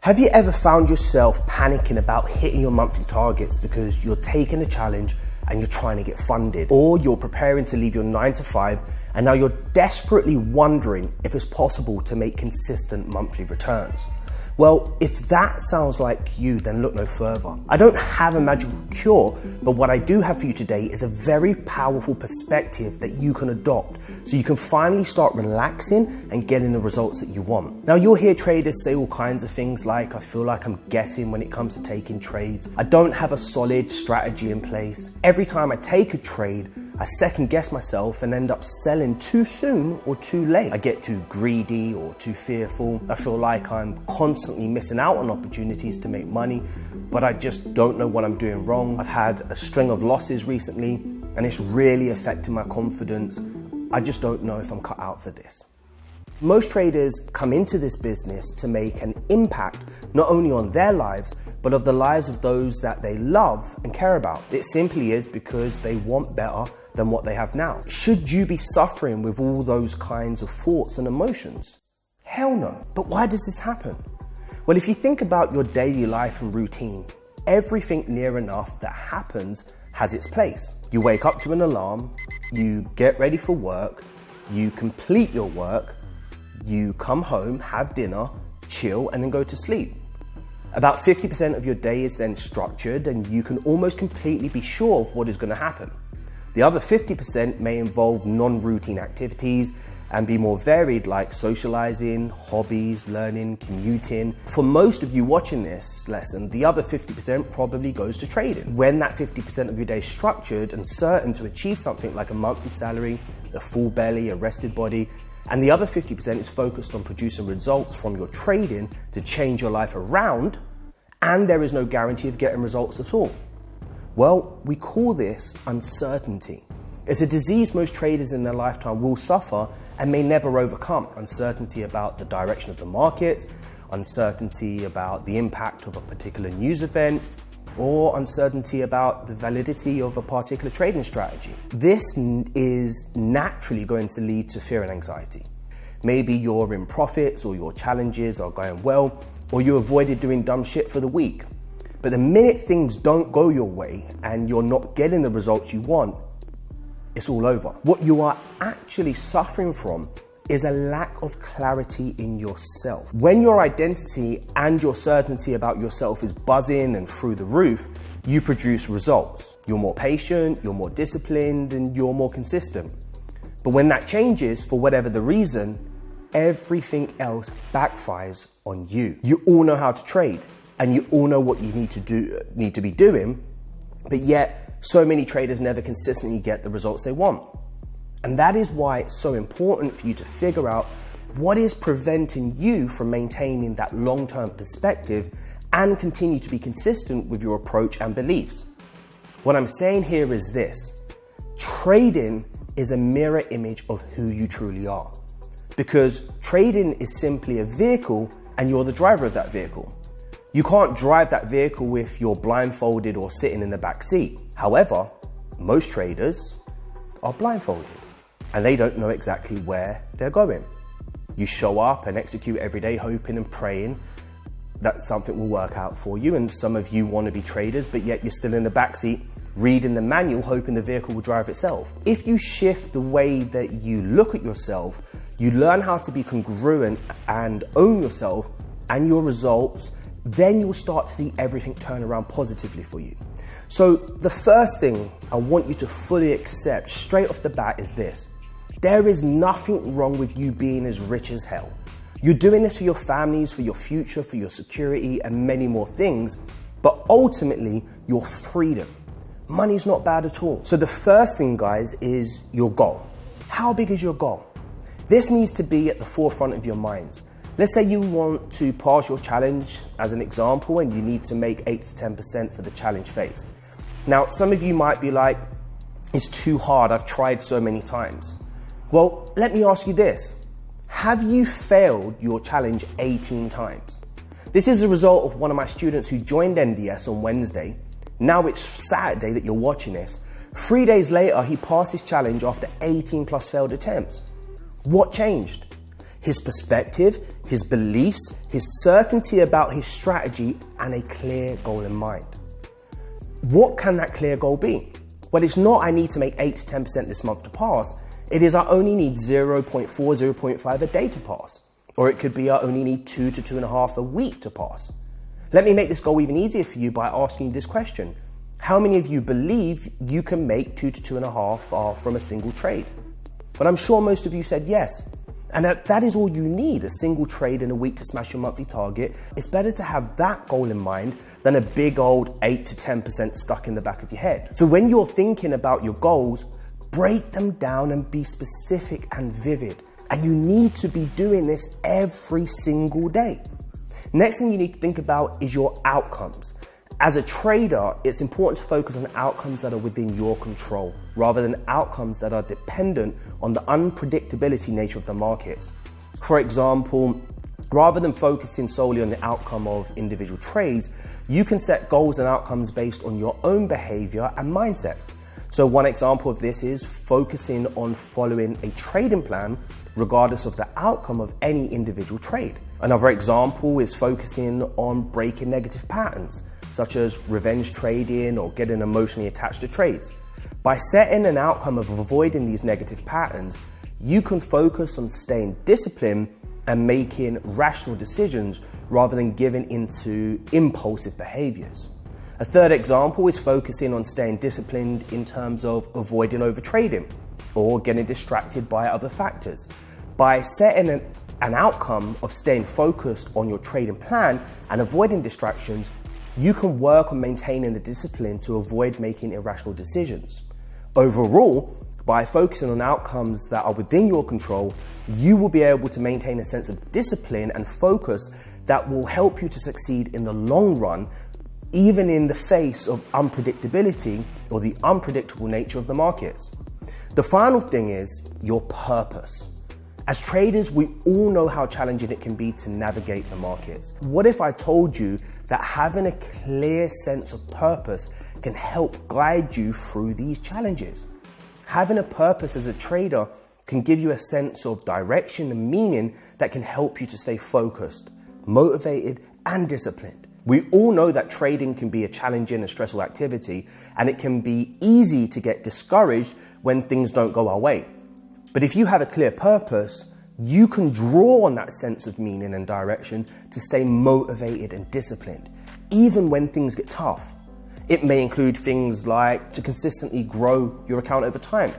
Have you ever found yourself panicking about hitting your monthly targets because you're taking a challenge and you're trying to get funded, or you're preparing to leave your 9 to 5 and now you're desperately wondering if it's possible to make consistent monthly returns? Well, if that sounds like you, then look no further. I don't have a magical cure, but what I do have for you today is a very powerful perspective that you can adopt so you can finally start relaxing and getting the results that you want. Now, you'll hear traders say all kinds of things like, I feel like I'm guessing when it comes to taking trades. I don't have a solid strategy in place. Every time I take a trade, I second guess myself and end up selling too soon or too late. I get too greedy or too fearful. I feel like I'm constantly missing out on opportunities to make money, but I just don't know what I'm doing wrong. I've had a string of losses recently and it's really affecting my confidence. I just don't know if I'm cut out for this. Most traders come into this business to make an impact not only on their lives, but of the lives of those that they love and care about. It simply is because they want better than what they have now. Should you be suffering with all those kinds of thoughts and emotions? Hell no. But why does this happen? Well, if you think about your daily life and routine, everything near enough that happens has its place. You wake up to an alarm, you get ready for work, you complete your work, you come home, have dinner, chill, and then go to sleep. About 50% of your day is then structured and you can almost completely be sure of what is going to happen. The other 50% may involve non-routine activities and be more varied, like socializing, hobbies, learning, commuting. For most of you watching this lesson, the other 50% probably goes to trading. When that 50% of your day is structured and certain to achieve something like a monthly salary, a full belly, a rested body, and the other 50% is focused on producing results from your trading to change your life around, and there is no guarantee of getting results at all. Well, we call this uncertainty. It's a disease most traders in their lifetime will suffer and may never overcome. Uncertainty about the direction of the markets, uncertainty about the impact of a particular news event, or uncertainty about the validity of a particular trading strategy. This is naturally going to lead to fear and anxiety. Maybe you're in profits or your challenges are going well, or you avoided doing dumb shit for the week. But the minute things don't go your way and you're not getting the results you want, it's all over. What you are actually suffering from is a lack of clarity in yourself. When your identity and your certainty about yourself is buzzing and through the roof, you produce results. You're more patient, you're more disciplined, and you're more consistent. But when that changes, for whatever the reason, everything else backfires on you. You all know how to trade, and you all know what you need to be doing, but yet so many traders never consistently get the results they want. And that is why it's so important for you to figure out what is preventing you from maintaining that long-term perspective and continue to be consistent with your approach and beliefs. What I'm saying here is this: trading is a mirror image of who you truly are, because trading is simply a vehicle and you're the driver of that vehicle. You can't drive that vehicle if you're blindfolded or sitting in the back seat. However, most traders are blindfolded and they don't know exactly where they're going. You show up and execute every day hoping and praying that something will work out for you. And some of you want to be traders, but yet you're still in the backseat reading the manual hoping the vehicle will drive itself. If you shift the way that you look at yourself, you learn how to be congruent and own yourself and your results, then you'll start to see everything turn around positively for you. So the first thing I want you to fully accept straight off the bat is this: there is nothing wrong with you being as rich as hell. You're doing this for your families, for your future, for your security, and many more things, but ultimately your freedom. Money's not bad at all. So the first thing, guys, is your goal. How big is your goal? This needs to be at the forefront of your minds. Let's say you want to pass your challenge as an example, and you need to make 8 to 10% for the challenge phase. Now, some of you might be like, it's too hard, I've tried so many times. Well, let me ask you this: have you failed your challenge 18 times? This is a result of one of my students who joined NDS on Wednesday. Now it's Saturday that you're watching this. 3 days later, he passed his challenge after 18 plus failed attempts. What changed? His perspective, his beliefs, his certainty about his strategy, and a clear goal in mind. What can that clear goal be? Well, it's not I need to make 8 to 10% this month to pass. It is I only need 0.4, 0.5 a day to pass. Or it could be I only need 2 to 2.5 a week to pass. Let me make this goal even easier for you by asking you this question. How many of you believe you can make 2 to 2.5 from a single trade? But I'm sure most of you said yes. And that is all you need, a single trade in a week to smash your monthly target. It's better to have that goal in mind than a big old 8 to 10% stuck in the back of your head. So when you're thinking about your goals, break them down and be specific and vivid. And you need to be doing this every single day. Next thing you need to think about is your outcomes. As a trader, it's important to focus on outcomes that are within your control, rather than outcomes that are dependent on the unpredictability nature of the markets. For example, rather than focusing solely on the outcome of individual trades, you can set goals and outcomes based on your own behavior and mindset. So one example of this is focusing on following a trading plan regardless of the outcome of any individual trade. Another example is focusing on breaking negative patterns, such as revenge trading or getting emotionally attached to trades. By setting an outcome of avoiding these negative patterns, you can focus on staying disciplined and making rational decisions rather than giving into impulsive behaviors. A third example is focusing on staying disciplined in terms of avoiding overtrading or getting distracted by other factors. By setting an outcome of staying focused on your trading plan and avoiding distractions, you can work on maintaining the discipline to avoid making irrational decisions. Overall, by focusing on outcomes that are within your control, you will be able to maintain a sense of discipline and focus that will help you to succeed in the long run, even in the face of unpredictability or the unpredictable nature of the markets. The final thing is your purpose. As traders, we all know how challenging it can be to navigate the markets. What if I told you that having a clear sense of purpose can help guide you through these challenges? Having a purpose as a trader can give you a sense of direction and meaning that can help you to stay focused, motivated, and disciplined. We all know that trading can be a challenging and stressful activity, and it can be easy to get discouraged when things don't go our way. But if you have a clear purpose, you can draw on that sense of meaning and direction to stay motivated and disciplined, even when things get tough. It may include things like to consistently grow your account over time.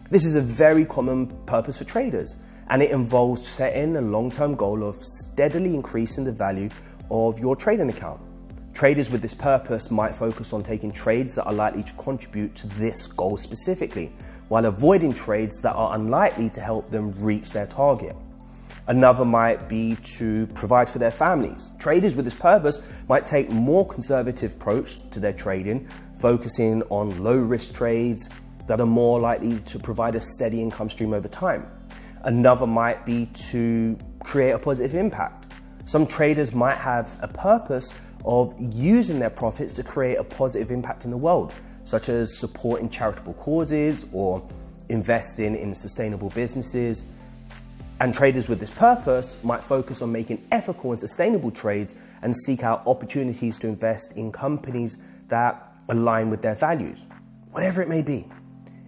This is a very common purpose for traders, and it involves setting a long-term goal of steadily increasing the value of your trading account. Traders with this purpose might focus on taking trades that are likely to contribute to this goal specifically, while avoiding trades that are unlikely to help them reach their target. Another might be to provide for their families. Traders with this purpose might take a more conservative approach to their trading, focusing on low-risk trades that are more likely to provide a steady income stream over time. Another might be to create a positive impact. Some traders might have a purpose of using their profits to create a positive impact in the world, such as supporting charitable causes or investing in sustainable businesses. And traders with this purpose might focus on making ethical and sustainable trades and seek out opportunities to invest in companies that align with their values. Whatever it may be,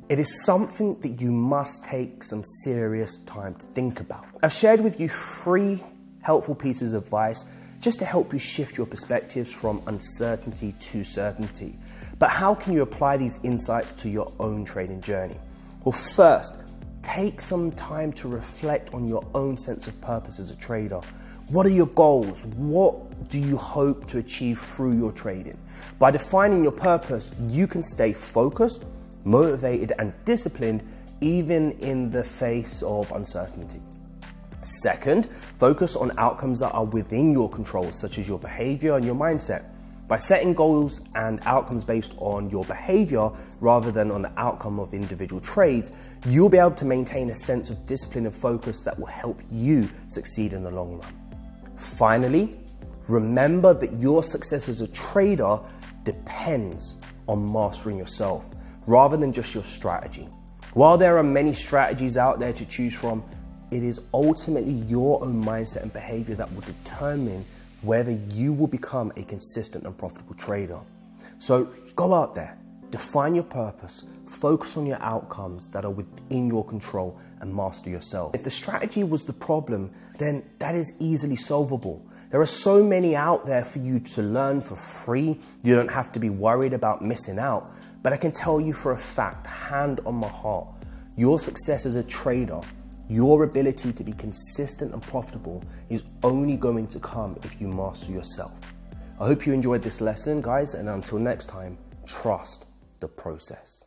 it is something that you must take some serious time to think about. I've shared with you 3 helpful pieces of advice just to help you shift your perspectives from uncertainty to certainty. But how can you apply these insights to your own trading journey? Well, first, take some time to reflect on your own sense of purpose as a trader. What are your goals? What do you hope to achieve through your trading? By defining your purpose, you can stay focused, motivated, and disciplined even in the face of uncertainty. Second, focus on outcomes that are within your control, such as your behavior and your mindset. By setting goals and outcomes based on your behavior rather than on the outcome of individual trades, you'll be able to maintain a sense of discipline and focus that will help you succeed in the long run. Finally, remember that your success as a trader depends on mastering yourself rather than just your strategy. While there are many strategies out there to choose from, it is ultimately your own mindset and behavior that will determine whether you will become a consistent and profitable trader. So go out there, define your purpose, focus on your outcomes that are within your control, and master yourself. If the strategy was the problem, then that is easily solvable. There are so many out there for you to learn for free. You don't have to be worried about missing out. But I can tell you for a fact, hand on my heart, your success as a trader, your ability to be consistent and profitable is only going to come if you master yourself. I hope you enjoyed this lesson, guys, and until next time, trust the process.